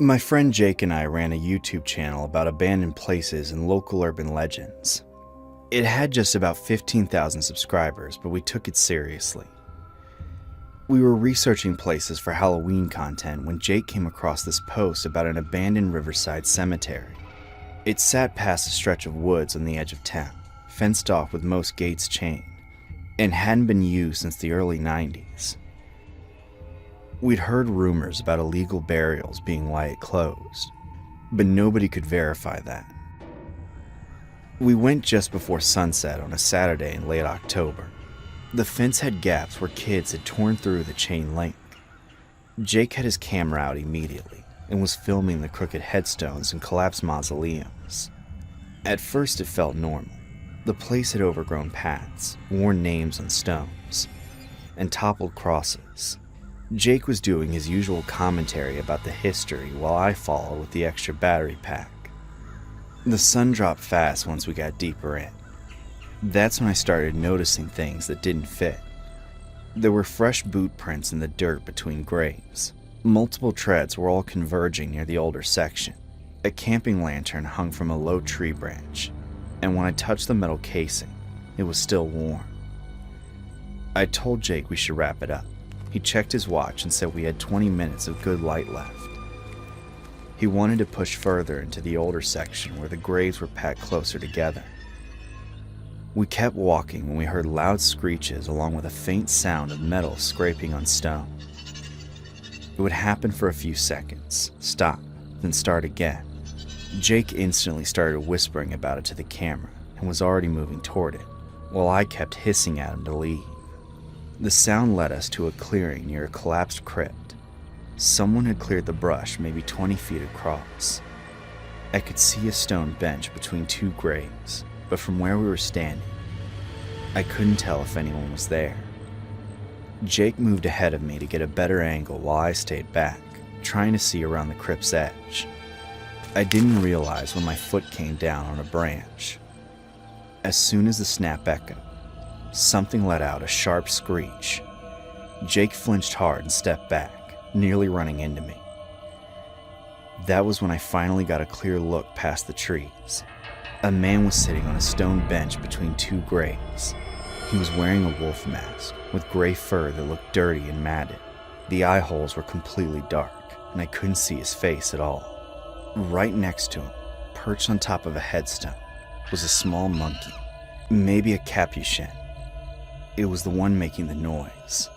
My friend Jake and I ran a YouTube channel about abandoned places and local urban legends. It had just about 15,000 subscribers, but we took it seriously. We were researching places for Halloween content when Jake came across this post about an abandoned riverside cemetery. It sat past a stretch of woods on the edge of town, fenced off with most gates chained, and hadn't been used since the early 90s. We'd heard rumors about illegal burials being why it closed, but nobody could verify that. We went just before sunset on a Saturday in late October. The fence had gaps where kids had torn through the chain link. Jake had his camera out immediately and was filming the crooked headstones and collapsed mausoleums. At first it felt normal. The place had overgrown paths, worn names on stones, and toppled crosses. Jake was doing his usual commentary about the history while I followed with the extra battery pack. The sun dropped fast once we got deeper in. That's when I started noticing things that didn't fit. There were fresh boot prints in the dirt between graves. Multiple treads were all converging near the older section. A camping lantern hung from a low tree branch, and when I touched the metal casing, it was still warm. I told Jake we should wrap it up. He checked his watch and said we had 20 minutes of good light left. He wanted to push further into the older section where the graves were packed closer together. We kept walking when we heard loud screeches along with a faint sound of metal scraping on stone. It would happen for a few seconds, stop, then start again. Jake instantly started whispering about it to the camera and was already moving toward it, while I kept hissing at him to leave. The sound led us to a clearing near a collapsed crypt. Someone had cleared the brush maybe 20 feet across. I could see a stone bench between two graves, but from where we were standing, I couldn't tell if anyone was there. Jake moved ahead of me to get a better angle while I stayed back, trying to see around the crypt's edge. I didn't realize when my foot came down on a branch. As soon as the snap echoed, something let out a sharp screech. Jake flinched hard and stepped back, nearly running into me. That was when I finally got a clear look past the trees. A man was sitting on a stone bench between two graves. He was wearing a wolf mask with gray fur that looked dirty and matted. The eye holes were completely dark, and I couldn't see his face at all. Right next to him, perched on top of a headstone, was a small monkey, maybe a capuchin. It was the one making the noise.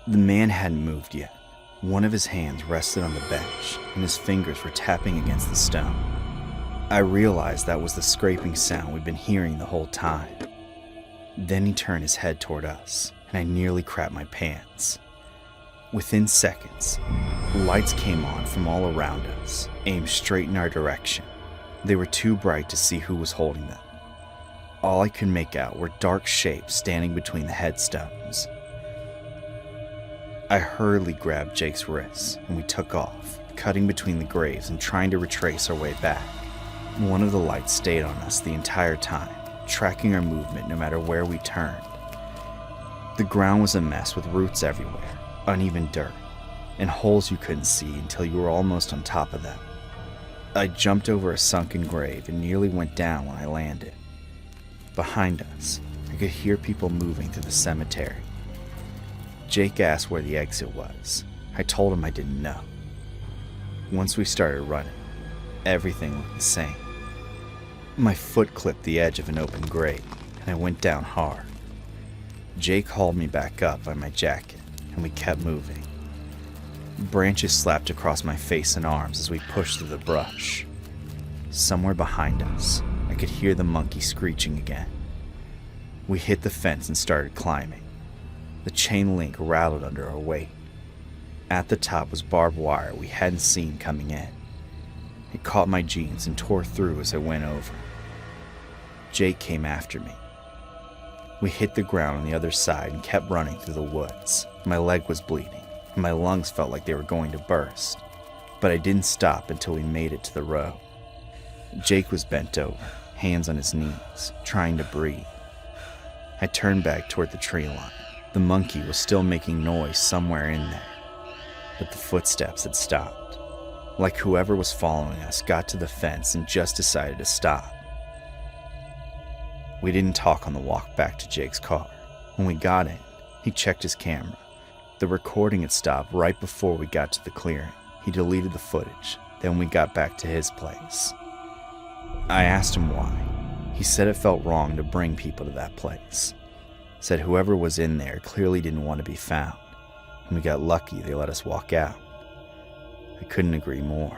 The man hadn't moved yet. One of his hands rested on the bench, and his fingers were tapping against the stone. I realized that was the scraping sound we'd been hearing the whole time. Then he turned his head toward us, and I nearly crapped my pants. Within seconds, lights came on from all around us, aimed straight in our direction. They were too bright to see who was holding them. All I could make out were dark shapes standing between the headstones. I hurriedly grabbed Jake's wrists, and we took off, cutting between the graves and trying to retrace our way back. One of the lights stayed on us the entire time, tracking our movement no matter where we turned. The ground was a mess with roots everywhere, uneven dirt, and holes you couldn't see until you were almost on top of them. I jumped over a sunken grave and nearly went down when I landed. Behind us, I could hear people moving through the cemetery. Jake asked where the exit was. I told him I didn't know. Once we started running, everything looked the same. My foot clipped the edge of an open grave, and I went down hard. Jake hauled me back up by my jacket, and we kept moving. Branches slapped across my face and arms as we pushed through the brush. Somewhere behind us, I could hear the monkey screeching again. We hit the fence and started climbing. The chain link rattled under our weight. At the top was barbed wire we hadn't seen coming in. It caught my jeans and tore through as I went over. Jake came after me. We hit the ground on the other side and kept running through the woods. My leg was bleeding, and my lungs felt like they were going to burst. But I didn't stop until we made it to the road. Jake was bent over, hands on his knees, trying to breathe. I turned back toward the tree line. The monkey was still making noise somewhere in there, but the footsteps had stopped. like whoever was following us got to the fence and just decided to stop. We didn't talk on the walk back to Jake's car. When we got in, he checked his camera. The recording had stopped right before we got to the clearing. He deleted the footage. Then we got back to his place. I asked him why. He said it felt wrong to bring people to that place. Said whoever was in there clearly didn't want to be found. And we got lucky they let us walk out. I couldn't agree more.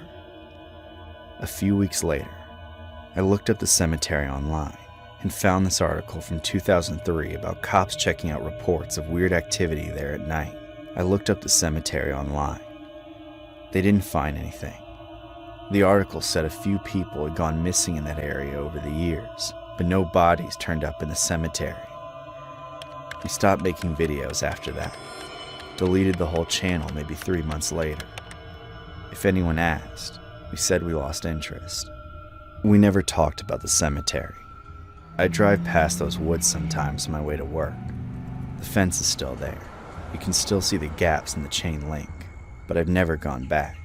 A few weeks later, I looked up the cemetery online and found this article from 2003 about cops checking out reports of weird activity there at night. I looked up the cemetery online. They didn't find anything. The article said a few people had gone missing in that area over the years, but no bodies turned up in the cemetery. We stopped making videos after that. Deleted the whole channel maybe 3 months later. If anyone asked, we said we lost interest. We never talked about the cemetery. I drive past those woods sometimes on my way to work. The fence is still there. You can still see the gaps in the chain link, but I've never gone back.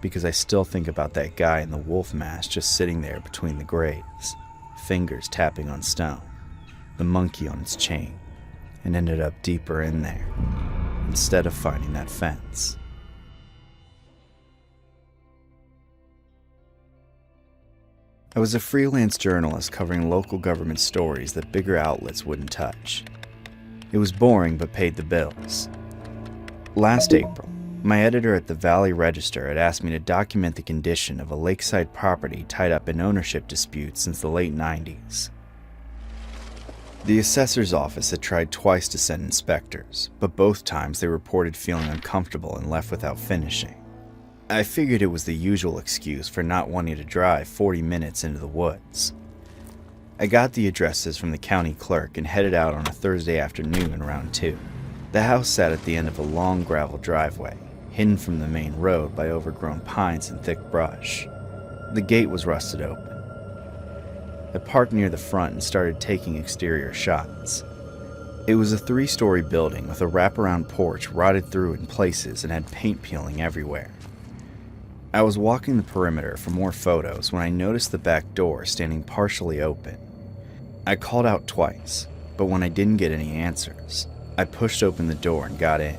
Because I still think about that guy in the wolf mask just sitting there between the graves, fingers tapping on stone, the monkey on its chain, and ended up deeper in there, instead of finding that fence. I was a freelance journalist covering local government stories that bigger outlets wouldn't touch. It was boring but paid the bills. Last April, my editor at the Valley Register had asked me to document the condition of a lakeside property tied up in ownership disputes since the late 90s. The assessor's office had tried twice to send inspectors, but both times they reported feeling uncomfortable and left without finishing. I figured it was the usual excuse for not wanting to drive 40 minutes into the woods. I got the addresses from the county clerk and headed out on a Thursday afternoon around 2. The house sat at the end of a long gravel driveway, hidden from the main road by overgrown pines and thick brush. The gate was rusted open. I parked near the front and started taking exterior shots. It was a 3-story building with a wraparound porch rotted through in places and had paint peeling everywhere. I was walking the perimeter for more photos when I noticed the back door standing partially open. I called out twice, but when I didn't get any answers, I pushed open the door and got in.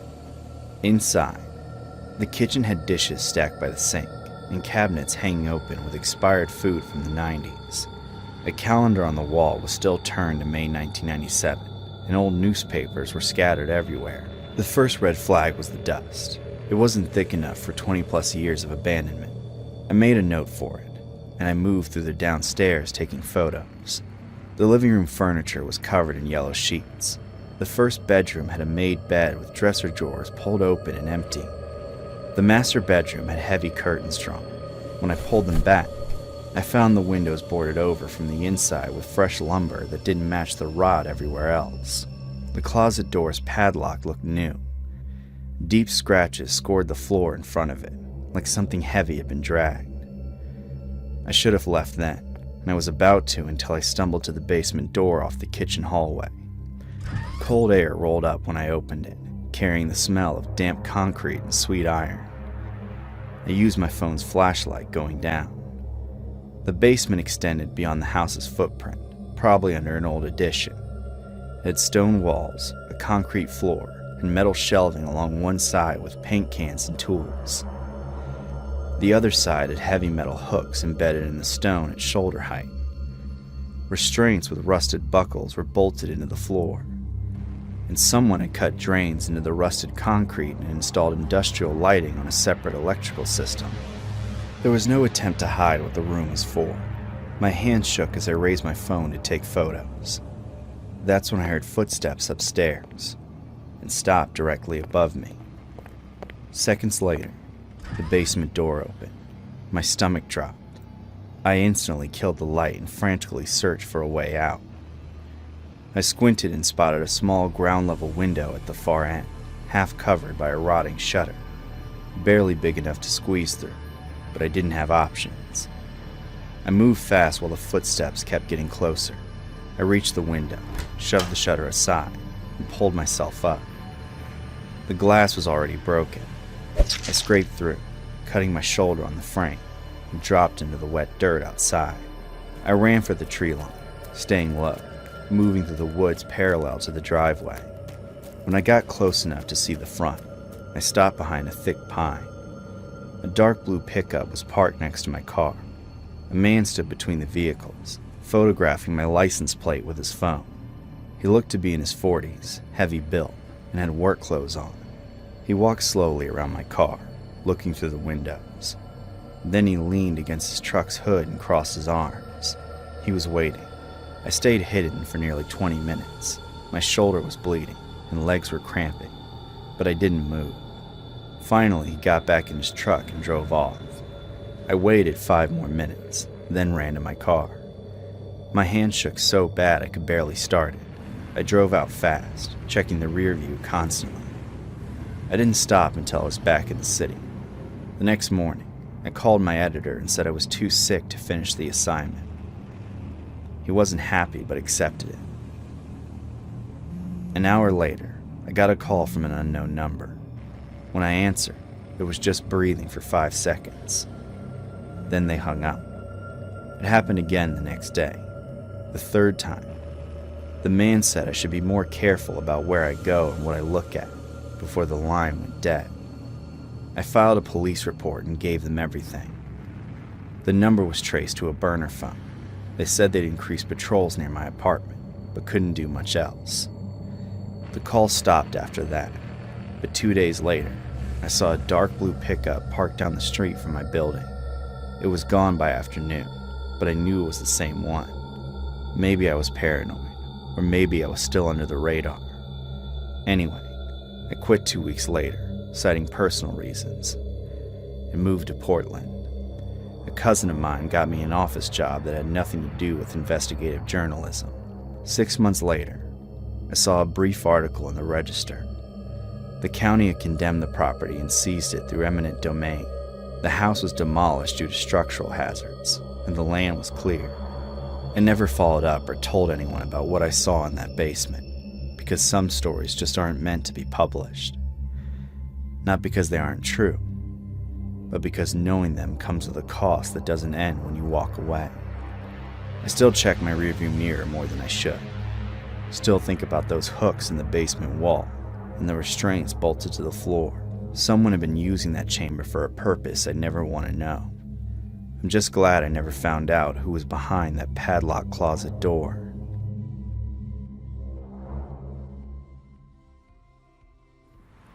Inside, the kitchen had dishes stacked by the sink and cabinets hanging open with expired food from the 90s. A calendar on the wall was still turned to May 1997, and old newspapers were scattered everywhere. The first red flag was the dust. It wasn't thick enough for 20-plus years of abandonment. I made a note for it, and I moved through the downstairs taking photos. The living room furniture was covered in yellow sheets. The first bedroom had a made bed with dresser drawers pulled open and empty. The master bedroom had heavy curtains drawn. When I pulled them back, I found the windows boarded over from the inside with fresh lumber that didn't match the rot everywhere else. The closet door's padlock looked new. Deep scratches scored the floor in front of it, like something heavy had been dragged. I should have left then, and I was about to until I stumbled to the basement door off the kitchen hallway. Cold air rolled up when I opened it, carrying the smell of damp concrete and sweet iron. I used my phone's flashlight going down. The basement extended beyond the house's footprint, probably under an old addition. It had stone walls, a concrete floor, and metal shelving along one side with paint cans and tools. The other side had heavy metal hooks embedded in the stone at shoulder height. Restraints with rusted buckles were bolted into the floor, and someone had cut drains into the rusted concrete and installed industrial lighting on a separate electrical system. There was no attempt to hide what the room was for. My hands shook as I raised my phone to take photos. That's when I heard footsteps upstairs and stopped directly above me. Seconds later, the basement door opened. My stomach dropped. I instantly killed the light and frantically searched for a way out. I squinted and spotted a small ground-level window at the far end, half covered by a rotting shutter, barely big enough to squeeze through, but I didn't have options. I moved fast while the footsteps kept getting closer. I reached the window, shoved the shutter aside, and pulled myself up. The glass was already broken. I scraped through, cutting my shoulder on the frame, and dropped into the wet dirt outside. I ran for the tree line, staying low, moving through the woods parallel to the driveway. When I got close enough to see the front, I stopped behind a thick pine. A dark blue pickup was parked next to my car. A man stood between the vehicles, photographing my license plate with his phone. He looked to be in his 40s, heavy built, and had work clothes on. He walked slowly around my car, looking through the windows. Then he leaned against his truck's hood and crossed his arms. He was waiting. I stayed hidden for nearly 20 minutes. My shoulder was bleeding, and legs were cramping, but I didn't move. Finally, he got back in his truck and drove off. I waited 5 more minutes, then ran to my car. My hand shook so bad I could barely start it. I drove out fast, checking the rear view constantly. I didn't stop until I was back in the city. The next morning, I called my editor and said I was too sick to finish the assignment. He wasn't happy but accepted it. An hour later, I got a call from an unknown number. When I answered, it was just breathing for 5 seconds. Then they hung up. It happened again the next day, the third time. The man said I should be more careful about where I go and what I look at before the line went dead. I filed a police report and gave them everything. The number was traced to a burner phone. They said they'd increased patrols near my apartment, but couldn't do much else. The call stopped after that, but 2 days later, I saw a dark blue pickup parked down the street from my building. It was gone by afternoon, but I knew it was the same one. Maybe I was paranoid, or maybe I was still under the radar. Anyway, I quit 2 weeks later, citing personal reasons, and moved to Portland. A cousin of mine got me an office job that had nothing to do with investigative journalism. 6 months later, I saw a brief article in the Register. The county had condemned the property and seized it through eminent domain. The house was demolished due to structural hazards, and the land was cleared. I never followed up or told anyone about what I saw in that basement, because some stories just aren't meant to be published. Not because they aren't true, but because knowing them comes with a cost that doesn't end when you walk away. I still check my rearview mirror more than I should. Still think about those hooks in the basement wall and the restraints bolted to the floor. Someone had been using that chamber for a purpose I'd never want to know. I'm just glad I never found out who was behind that padlocked closet door.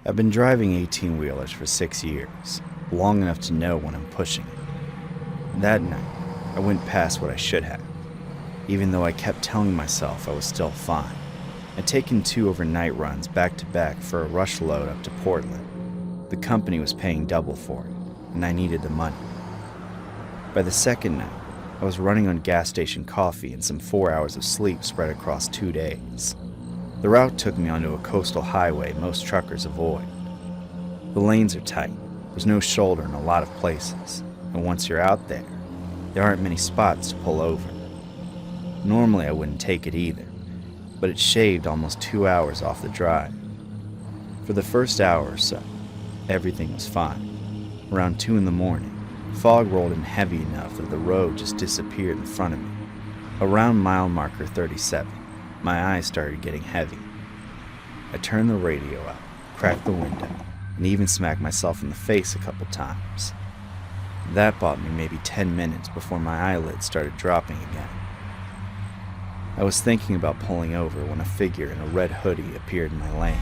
I've been driving 18-wheelers for 6 years, long enough to know when I'm pushing it. That night, I went past what I should have, even though I kept telling myself I was still fine. I'd taken 2 overnight runs back-to-back for a rush load up to Portland. The company was paying double for it, and I needed the money. By the second night, I was running on gas station coffee and some 4 hours of sleep spread across 2 days. The route took me onto a coastal highway most truckers avoid. The lanes are tight, there's no shoulder in a lot of places, and once you're out there aren't many spots to pull over. Normally I wouldn't take it either, but it shaved almost 2 hours off the drive. For the first hour or so, everything was fine. Around 2 in the morning, fog rolled in heavy enough that the road just disappeared in front of me. Around mile marker 37, my eyes started getting heavy. I turned the radio up, cracked the window, and even smacked myself in the face a couple times. That bought me maybe 10 minutes before my eyelids started dropping again. I was thinking about pulling over when a figure in a red hoodie appeared in my lane.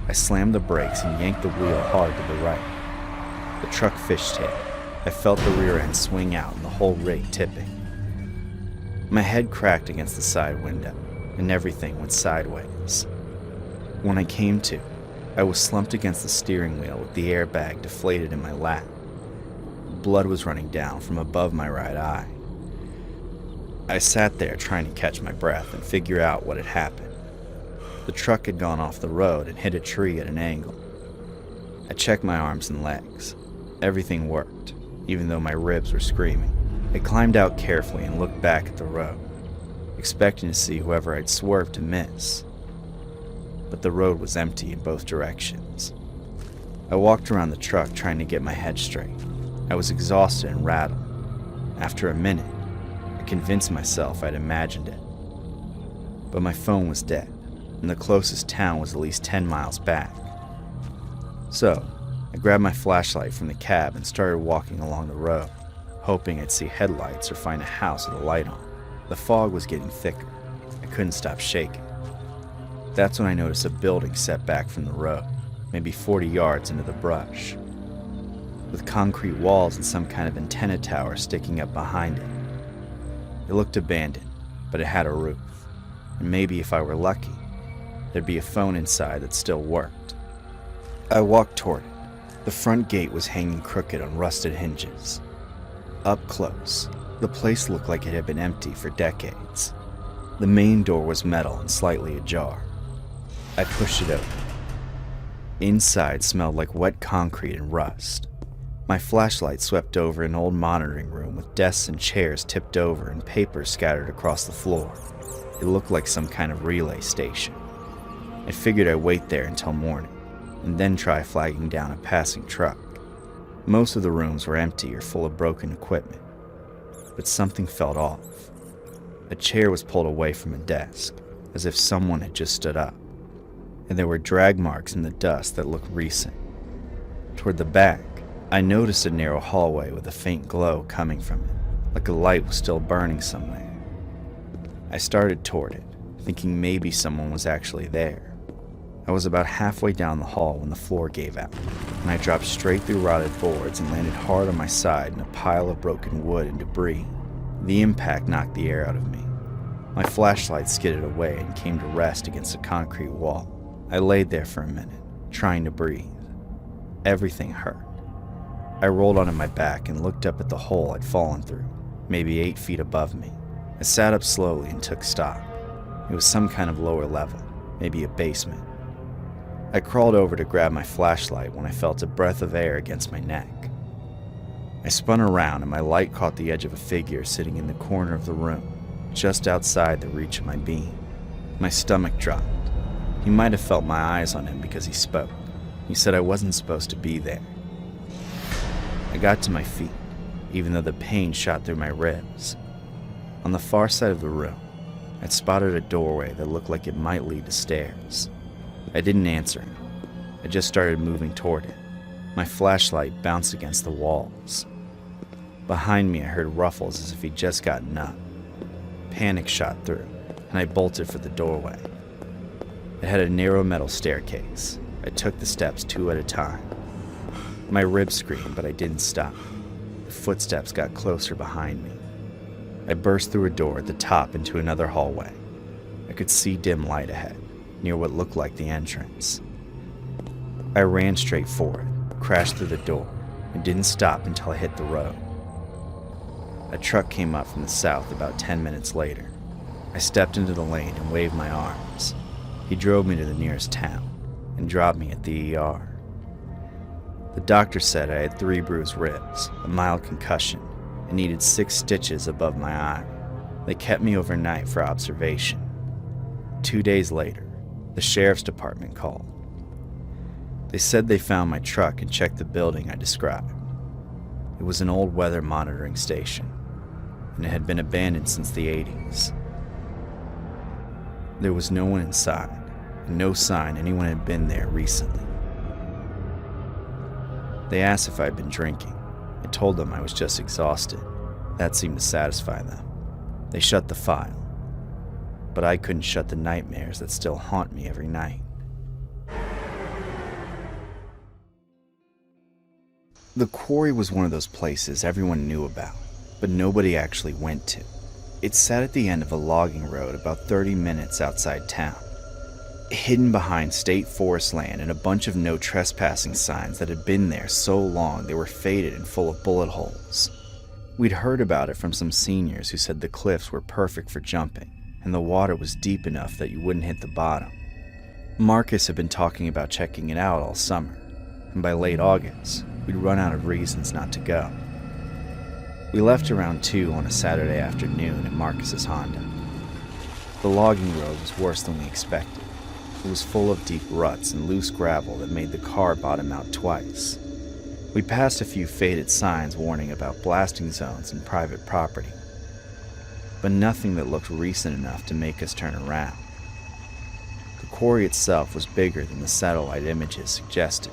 I slammed the brakes and yanked the wheel hard to the right. The truck fishtailed. I felt the rear end swing out and the whole rig tipping. My head cracked against the side window, and everything went sideways. When I came to, I was slumped against the steering wheel with the airbag deflated in my lap. Blood was running down from above my right eye. I sat there trying to catch my breath and figure out what had happened. The truck had gone off the road and hit a tree at an angle. I checked my arms and legs. Everything worked, even though my ribs were screaming. I climbed out carefully and looked back at the road, expecting to see whoever I'd swerved to miss. But the road was empty in both directions. I walked around the truck trying to get my head straight. I was exhausted and rattled. After a minute, I convinced myself I'd imagined it. But my phone was dead, and the closest town was at least 10 miles back. So, I grabbed my flashlight from the cab and started walking along the road, hoping I'd see headlights or find a house with a light on. The fog was getting thicker. I couldn't stop shaking. That's when I noticed a building set back from the road, maybe 40 yards into the brush, with concrete walls and some kind of antenna tower sticking up behind it. It looked abandoned, but it had a roof, and maybe if I were lucky, there'd be a phone inside that still worked. I walked toward it. The front gate was hanging crooked on rusted hinges. Up close, the place looked like it had been empty for decades. The main door was metal and slightly ajar. I pushed it open. Inside smelled like wet concrete and rust. My flashlight swept over an old monitoring room with desks and chairs tipped over and papers scattered across the floor. It looked like some kind of relay station. I figured I'd wait there until morning, and then try flagging down a passing truck. Most of the rooms were empty or full of broken equipment, but something felt off. A chair was pulled away from a desk, as if someone had just stood up, and there were drag marks in the dust that looked recent. Toward the back, I noticed a narrow hallway with a faint glow coming from it, like a light was still burning somewhere. I started toward it, thinking maybe someone was actually there. I was about halfway down the hall when the floor gave out, and I dropped straight through rotted boards and landed hard on my side in a pile of broken wood and debris. The impact knocked the air out of me. My flashlight skidded away and came to rest against a concrete wall. I laid there for a minute, trying to breathe. Everything hurt. I rolled onto my back and looked up at the hole I'd fallen through, maybe 8 feet above me. I sat up slowly and took stock. It was some kind of lower level, maybe a basement. I crawled over to grab my flashlight when I felt a breath of air against my neck. I spun around and my light caught the edge of a figure sitting in the corner of the room, just outside the reach of my beam. My stomach dropped. He might have felt my eyes on him because he spoke. He said I wasn't supposed to be there. I got to my feet, even though the pain shot through my ribs. On the far side of the room, I'd spotted a doorway that looked like it might lead to stairs. I didn't answer him. I just started moving toward it. My flashlight bounced against the walls. Behind me, I heard ruffles as if he'd just gotten up. Panic shot through, and I bolted for the doorway. It had a narrow metal staircase. I took the steps 2 at a time. My ribs screamed, but I didn't stop. The footsteps got closer behind me. I burst through a door at the top into another hallway. I could see dim light ahead, near what looked like the entrance. I ran straight for it, crashed through the door, and didn't stop until I hit the road. A truck came up from the south about 10 minutes later. I stepped into the lane and waved my arms. He drove me to the nearest town and dropped me at the ER. The doctor said I had 3 bruised ribs, a mild concussion, and needed 6 stitches above my eye. They kept me overnight for observation. 2 days later, the sheriff's department called. They said they found my truck and checked the building I described. It was an old weather monitoring station, and it had been abandoned since the 80s. There was no one inside, and no sign anyone had been there recently. They asked if I'd been drinking. I told them I was just exhausted. That seemed to satisfy them. They shut the file, but I couldn't shut the nightmares that still haunt me every night. The quarry was one of those places everyone knew about, but nobody actually went to. It sat at the end of a logging road about 30 minutes outside town, hidden behind state forest land and a bunch of no trespassing signs that had been there so long they were faded and full of bullet holes. We'd heard about it from some seniors who said the cliffs were perfect for jumping, and the water was deep enough that you wouldn't hit the bottom. Marcus had been talking about checking it out all summer, and by late August, we'd run out of reasons not to go. We left around 2 on a Saturday afternoon in Marcus's Honda. The logging road was worse than we expected. It was full of deep ruts and loose gravel that made the car bottom out twice. We passed a few faded signs warning about blasting zones and private property, but nothing that looked recent enough to make us turn around. The quarry itself was bigger than the satellite images suggested.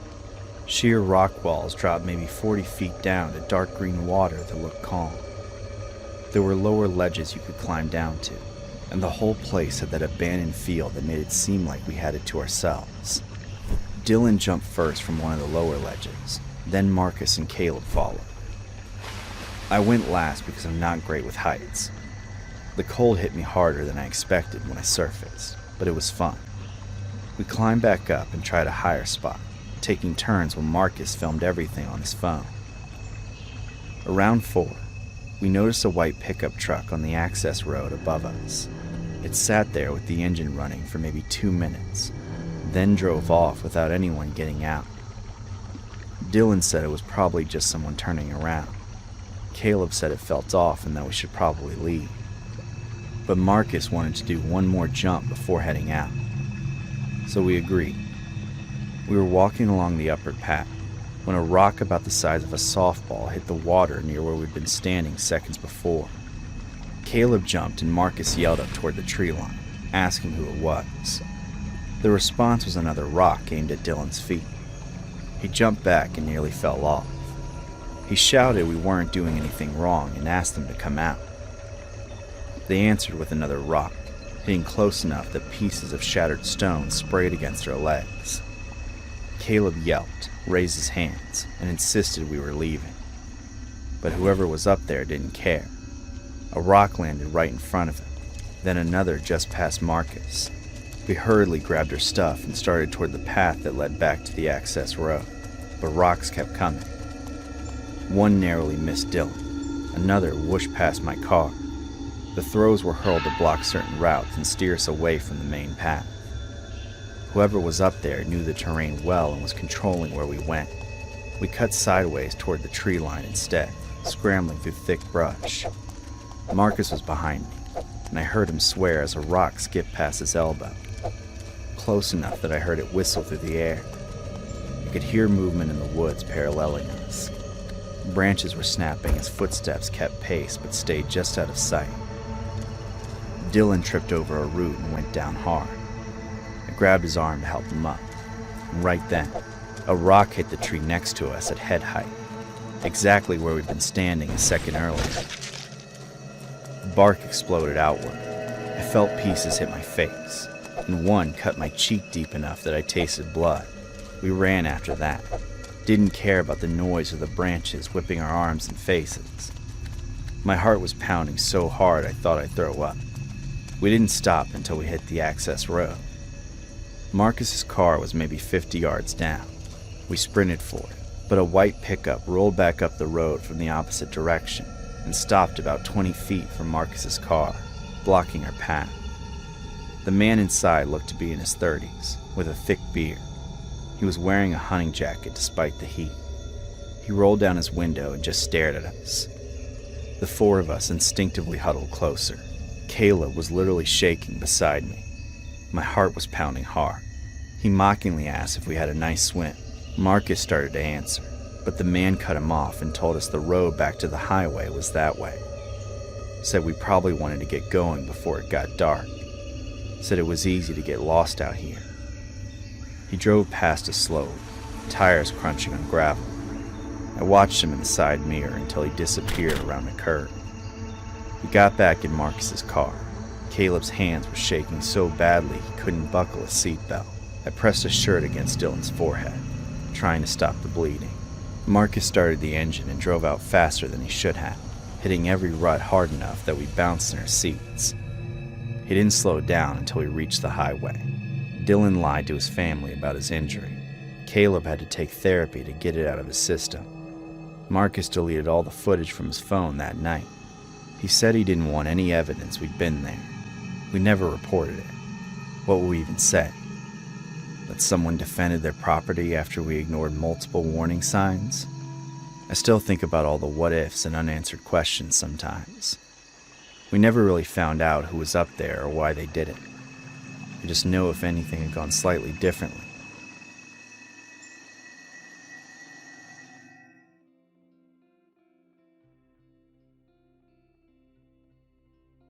Sheer rock walls dropped maybe 40 feet down to dark green water that looked calm. There were lower ledges you could climb down to, and the whole place had that abandoned feel that made it seem like we had it to ourselves. Dylan jumped first from one of the lower ledges, then Marcus and Caleb followed. I went last because I'm not great with heights. The cold hit me harder than I expected when I surfaced, but it was fun. We climbed back up and tried a higher spot, taking turns while Marcus filmed everything on his phone. Around 4, we noticed a white pickup truck on the access road above us. It sat there with the engine running for maybe 2 minutes, then drove off without anyone getting out. Dylan said it was probably just someone turning around. Caleb said it felt off and that we should probably leave. But Marcus wanted to do one more jump before heading out. So we agreed. We were walking along the upward path when a rock about the size of a softball hit the water near where we'd been standing seconds before. Caleb jumped and Marcus yelled up toward the tree line, asking who it was. The response was another rock aimed at Dylan's feet. He jumped back and nearly fell off. He shouted we weren't doing anything wrong and asked them to come out. They answered with another rock, hitting close enough that pieces of shattered stone sprayed against their legs. Caleb yelped, raised his hands, and insisted we were leaving. But whoever was up there didn't care. A rock landed right in front of him, then another just past Marcus. We hurriedly grabbed our stuff and started toward the path that led back to the access road, but rocks kept coming. One narrowly missed Dylan, another whooshed past my car. The throws were hurled to block certain routes and steer us away from the main path. Whoever was up there knew the terrain well and was controlling where we went. We cut sideways toward the tree line instead, scrambling through thick brush. Marcus was behind me, and I heard him swear as a rock skipped past his elbow, close enough that I heard it whistle through the air. I could hear movement in the woods paralleling us. Branches were snapping as footsteps kept pace but stayed just out of sight. Dylan tripped over a root and went down hard. I grabbed his arm to help him up, and right then, a rock hit the tree next to us at head height, exactly where we'd been standing a second earlier. The bark exploded outward. I felt pieces hit my face, and one cut my cheek deep enough that I tasted blood. We ran after that. Didn't care about the noise of the branches whipping our arms and faces. My heart was pounding so hard I thought I'd throw up. We didn't stop until we hit the access road. Marcus's car was maybe 50 yards down. We sprinted for it, but a white pickup rolled back up the road from the opposite direction and stopped about 20 feet from Marcus's car, blocking our path. The man inside looked to be in his 30s, with a thick beard. He was wearing a hunting jacket despite the heat. He rolled down his window and just stared at us. The 4 of us instinctively huddled closer. Caleb was literally shaking beside me. My heart was pounding hard. He mockingly asked if we had a nice swim. Marcus started to answer, but the man cut him off and told us the road back to the highway was that way. Said we probably wanted to get going before it got dark. Said it was easy to get lost out here. He drove past us slowly, tires crunching on gravel. I watched him in the side mirror until he disappeared around the curve. We got back in Marcus's car. Caleb's hands were shaking so badly he couldn't buckle his seatbelt. I pressed his shirt against Dylan's forehead, trying to stop the bleeding. Marcus started the engine and drove out faster than he should have, hitting every rut hard enough that we bounced in our seats. He didn't slow down until we reached the highway. Dylan lied to his family about his injury. Caleb had to take therapy to get it out of his system. Marcus deleted all the footage from his phone that night. He said he didn't want any evidence we'd been there. We never reported it. What would we even say? That someone defended their property after we ignored multiple warning signs? I still think about all the what-ifs and unanswered questions sometimes. We never really found out who was up there or why they did it. I just know if anything had gone slightly differently,